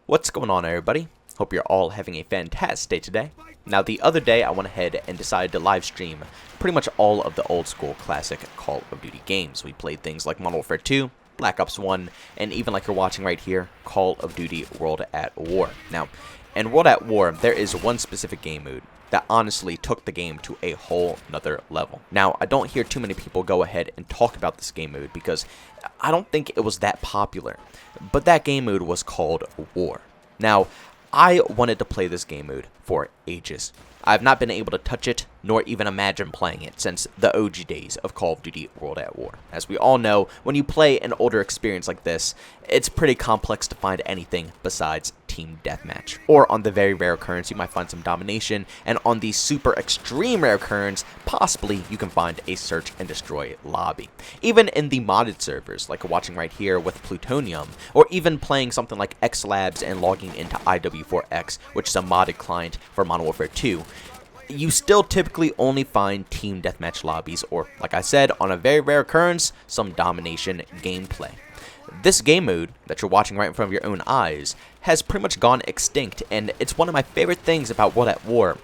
What's going on, everybody? Hope you're all having a fantastic day today. Now, the other day I went ahead and decided to live stream pretty much all of the old school classic Call of Duty games. We played things like Modern Warfare 2, Black Ops 1, and even like you're watching right here, Call of Duty World at War. Now, in World at War, there is one specific game mode that honestly took the game to a whole nother level. Now, I don't hear too many people go ahead and talk about this game mode because I don't think it was that popular, but that game mode was called War. Now, I wanted to play this game mode for ages. I've not been able to touch it, nor even imagine playing it since the OG days of Call of Duty World at War. As we all know, when you play an older experience like this, it's pretty complex to find anything besides team deathmatch. Or on the very rare occurrence, you might find some domination, and on the super extreme rare occurrence, possibly you can find a search and destroy lobby. Even in the modded servers, like watching right here with Plutonium, or even playing something like X Labs and logging into IW4X, which is a modded client for Modern Warfare 2, you still typically only find team deathmatch lobbies, or, like I said, on a very rare occurrence, some domination gameplay. This game mode that you're watching right in front of your own eyes has pretty much gone extinct, and it's one of my favorite things about World at War,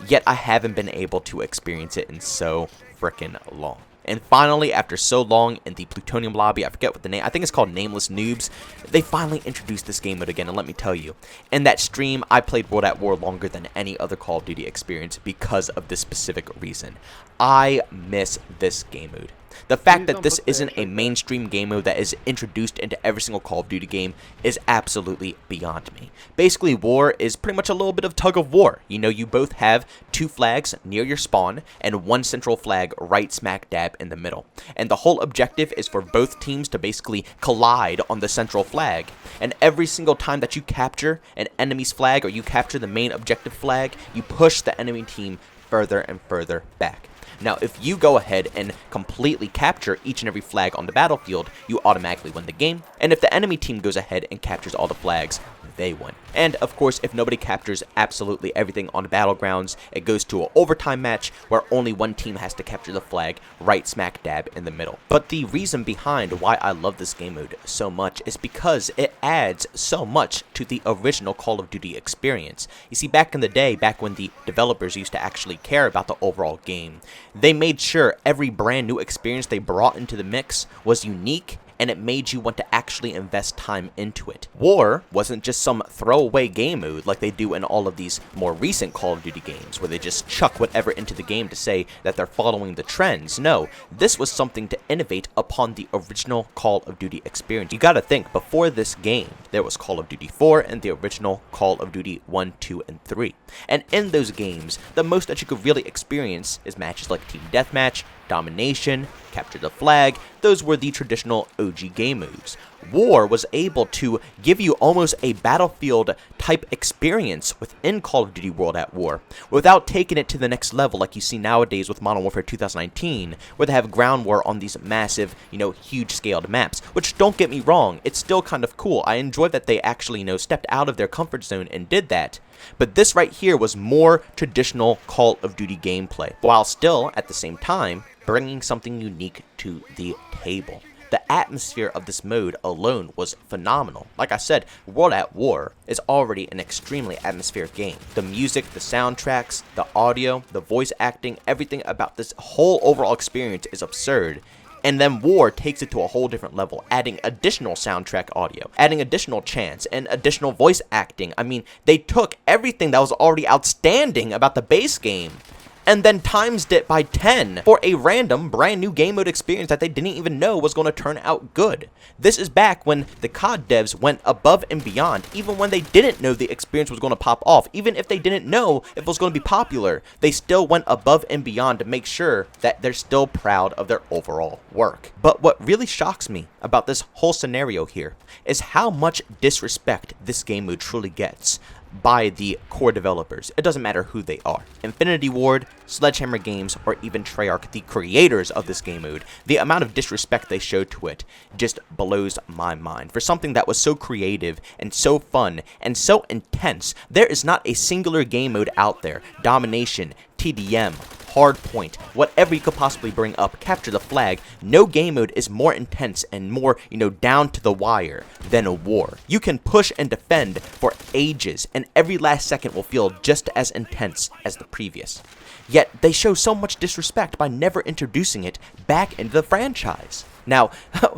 yet I haven't been able to experience it in so frickin' long. And finally, after so long in the Plutonium lobby, I forget what the name, I think it's called Nameless Noobs, they finally introduced this game mode again, and let me tell you, in that stream, I played World at War longer than any other Call of Duty experience because of this specific reason. I miss this game mode. The fact that this isn't a mainstream game mode that is introduced into every single Call of Duty game is absolutely beyond me. Basically, War is pretty much a little bit of tug of war. You know, you both have two flags near your spawn and one central flag right smack dab in the middle. And the whole objective is for both teams to basically collide on the central flag. And every single time that you capture an enemy's flag or you capture the main objective flag, you push the enemy team further and further back. Now, if you go ahead and completely capture each and every flag on the battlefield, you automatically win the game. And if the enemy team goes ahead and captures all the flags, they win. And of course, if nobody captures absolutely everything on the battlegrounds, it goes to an overtime match where only one team has to capture the flag right smack dab in the middle. But the reason behind why I love this game mode so much is because it adds so much to the original Call of Duty experience. You see, back in the day, back when the developers used to actually care about the overall game, they made sure every brand new experience they brought into the mix was unique, and it made you want to actually invest time into it. War wasn't just some throwaway game mode like they do in all of these more recent Call of Duty games, where they just chuck whatever into the game to say that they're following the trends. No, this was something to innovate upon the original Call of Duty experience. You gotta think, before this game, there was Call of Duty 4 and the original Call of Duty 1, 2, and 3. And in those games, the most that you could really experience is matches like Team Deathmatch, Domination, Capture the Flag. Those were the traditional OG game moves. War was able to give you almost a Battlefield type experience within Call of Duty World at War without taking it to the next level like you see nowadays with Modern Warfare 2019, where they have ground war on these massive, huge scaled maps, which, don't get me wrong, it's still kind of cool. I enjoy that they actually, stepped out of their comfort zone and did that. But this right here was more traditional Call of Duty gameplay, while still, at the same time, bringing something unique to the table. The atmosphere of this mode alone was phenomenal. Like I said, World at War is already an extremely atmospheric game. The music, the soundtracks, the audio, the voice acting, everything about this whole overall experience is absurd. And then War takes it to a whole different level, adding additional soundtrack audio, adding additional chants, and additional voice acting. I mean, they took everything that was already outstanding about the base game and then times it by 10 for a random brand new game mode experience that they didn't even know was going to turn out good. This is back when the COD devs went above and beyond, even when they didn't know the experience was going to pop off. Even if they didn't know if it was going to be popular, they still went above and beyond to make sure that they're still proud of their overall work. But what really shocks me about this whole scenario here is how much disrespect this game mode truly gets by the core developers. It doesn't matter who they are. Infinity Ward, Sledgehammer Games, or even Treyarch, the creators of this game mode, the amount of disrespect they showed to it just blows my mind. For something that was so creative and so fun and so intense, there is not a singular game mode out there, Domination, TDM, hard point, whatever you could possibly bring up, capture the flag, no game mode is more intense and more, down to the wire than a war. You can push and defend for ages, and every last second will feel just as intense as the previous. Yet, they show so much disrespect by never introducing it back into the franchise. Now,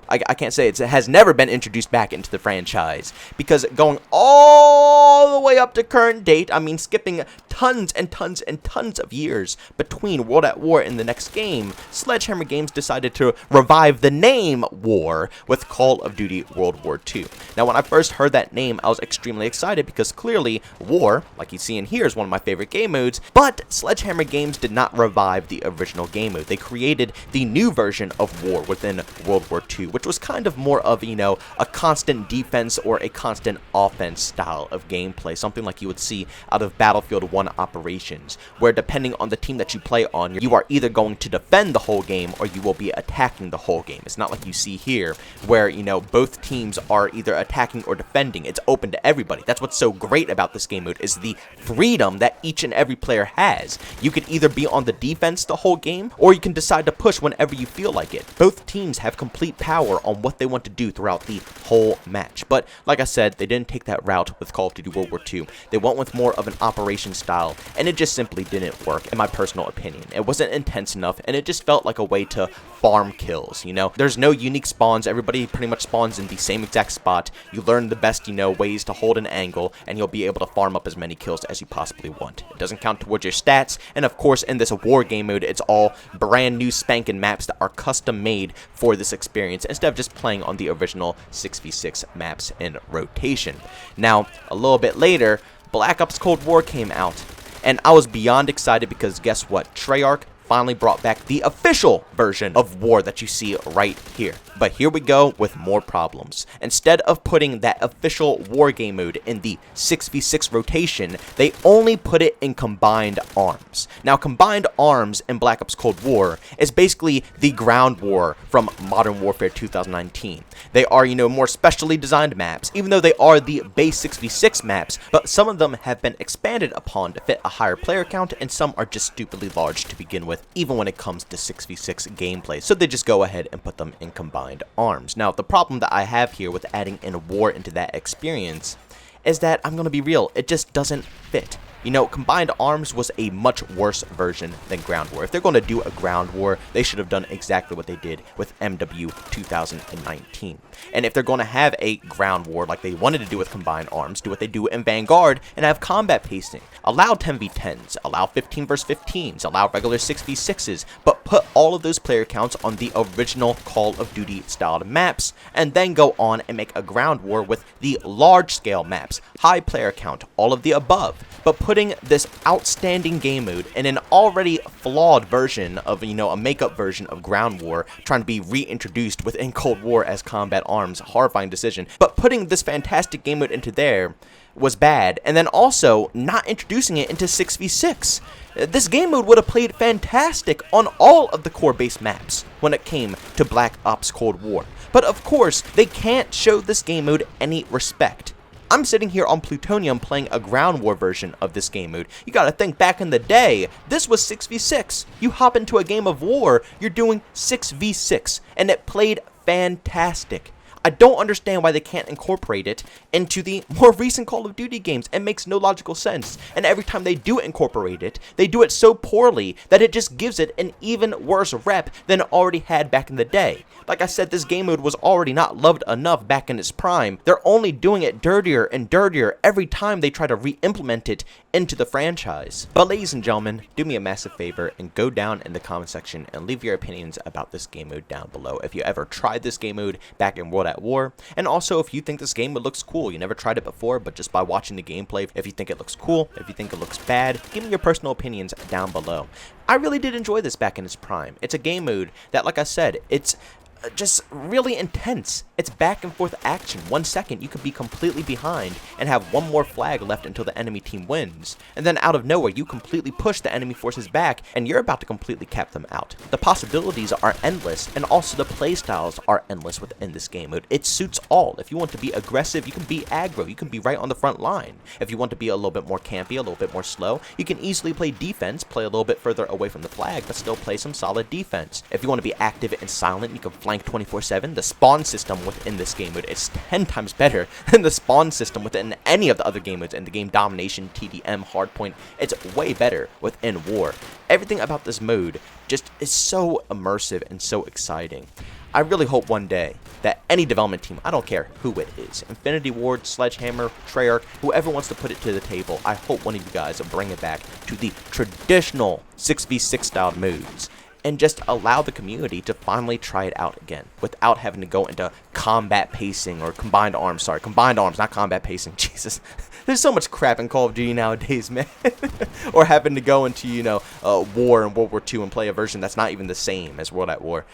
I can't say it has never been introduced back into the franchise, because going all the way up to current date, I mean skipping tons and tons and tons of years between World at War and the next game, Sledgehammer Games decided to revive the name War with Call of Duty World War II. Now, when I first heard that name, I was extremely excited because clearly War, like you see in here, is one of my favorite game modes, but Sledgehammer Games did not revive the original game mode. They created the new version of War within World War II, which was kind of more of, a constant defense or a constant offense style of gameplay, something like you would see out of Battlefield 1 operations, where depending on the team that you play on, you are either going to defend the whole game or you will be attacking the whole game. It's not like you see here, where, both teams are either attacking or defending. It's open to everybody. That's what's so great about this game mode, is the freedom that each and every player has. You could either be on the defense the whole game, or you can decide to push whenever you feel like it. Both teams have complete power on what they want to do throughout the whole match. But like I said, they didn't take that route with Call of Duty World War II. They went with more of an operation style, and it just simply didn't work, in my personal opinion. It wasn't intense enough, and it just felt like a way to farm kills, There's no unique spawns. Everybody pretty much spawns in the same exact spot. You learn the best, ways to hold an angle, and you'll be able to farm up as many kills as you possibly want. It doesn't count towards your stats, and of course, in this war game mode, it's all brand new spanking maps that are custom made for this experience, instead of just playing on the original 6v6 maps in rotation. Now, a little bit later, Black Ops Cold War came out, and I was beyond excited because guess what? Treyarch finally brought back the official version of War that you see right here. But here we go with more problems. Instead of putting that official War game mode in the 6v6 rotation, they only put it in Combined Arms. Now, Combined Arms in Black Ops Cold War is basically the ground war from Modern Warfare 2019. They are, more specially designed maps, even though they are the base 6v6 maps, but some of them have been expanded upon to fit a higher player count, and some are just stupidly large to begin with, even when it comes to 6v6 gameplay. So they just go ahead and put them in Combined Arms. Now, the problem that I have here with adding in War into that experience is that, I'm going to be real, it just doesn't fit. Combined Arms was a much worse version than Ground War. If they're going to do a Ground War, they should have done exactly what they did with MW 2019. And if they're going to have a Ground War like they wanted to do with Combined Arms, do what they do in Vanguard and have combat pacing. Allow 10v10s, allow 15 vs 15s, allow regular 6v6s, but put all of those player counts on the original Call of Duty styled maps, and then go on and make a Ground War with the large scale maps, high player count, all of the above. But putting this outstanding game mode in an already flawed version of, a makeup version of Ground War, trying to be reintroduced within Cold War as Combat Arms, horrifying decision. But putting this fantastic game mode into there was bad, and then also not introducing it into 6v6. This game mode would have played fantastic on all of the core base maps when it came to Black Ops Cold War. But of course, they can't show this game mode any respect. I'm sitting here on Plutonium playing a Ground War version of this game mode. You gotta think, back in the day, this was 6v6. You hop into a game of war, you're doing 6v6, and it played fantastic. I don't understand why they can't incorporate it into the more recent Call of Duty games. It makes no logical sense. And every time they do incorporate it, they do it so poorly that it just gives it an even worse rep than it already had back in the day. Like I said, this game mode was already not loved enough back in its prime. They're only doing it dirtier and dirtier every time they try to re-implement it into the franchise. But ladies and gentlemen, do me a massive favor and go down in the comment section and leave your opinions about this game mode down below. If you ever tried this game mode back in World at War, and also if you think this game mode looks cool. You never tried it before, but just by watching the gameplay, if you think it looks cool, if you think it looks bad, give me your personal opinions down below. I really did enjoy this back in its prime. It's a game mode that, like I said, it's just really intense. It's back and forth action. 1 second you could be completely behind and have one more flag left until the enemy team wins, and then out of nowhere you completely push the enemy forces back and you're about to completely cap them out. The possibilities are endless, and also the playstyles are endless within this game mode. It suits all. If you want to be aggressive, you can be aggro, you can be right on the front line. If you want to be a little bit more campy, a little bit more slow, you can easily play defense, play a little bit further away from the flag, but still play some solid defense. If you want to be active and silent, you can flank 24/7. The spawn system within this game mode is 10 times better than the spawn system within any of the other game modes in the game. Domination, TDM, Hardpoint, it's way better within War. Everything about this mode just is so immersive and so exciting. I really hope one day that any development team, I don't care who it is, Infinity Ward, Sledgehammer, Treyarch, whoever wants to put it to the table, I hope one of you guys will bring it back to the traditional 6v6 style modes and just allow the community to finally try it out again without having to go into combat pacing or combined arms. Sorry, combined arms, not combat pacing. Jesus. There's so much crap in Call of Duty nowadays, man. Or having to go into, you know, War and World War II and play a version that's not even the same as World at War.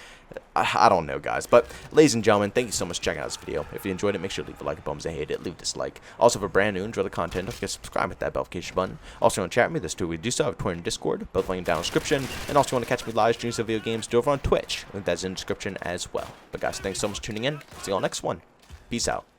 I don't know, guys. But, ladies and gentlemen, thank you so much for checking out this video. If you enjoyed it, make sure to leave a like. If you hated it, leave a dislike. Also, if you're brand new, enjoy the content, don't forget to subscribe, hit that notification button. Also, you want to chat with me, there's two ways to do so. I have Twitter and Discord, both linked down in the description. And also, you want to catch me live streams of video games, do it over on Twitch. Link that's in the description as well. But, guys, thanks so much for tuning in. See you all next one. Peace out.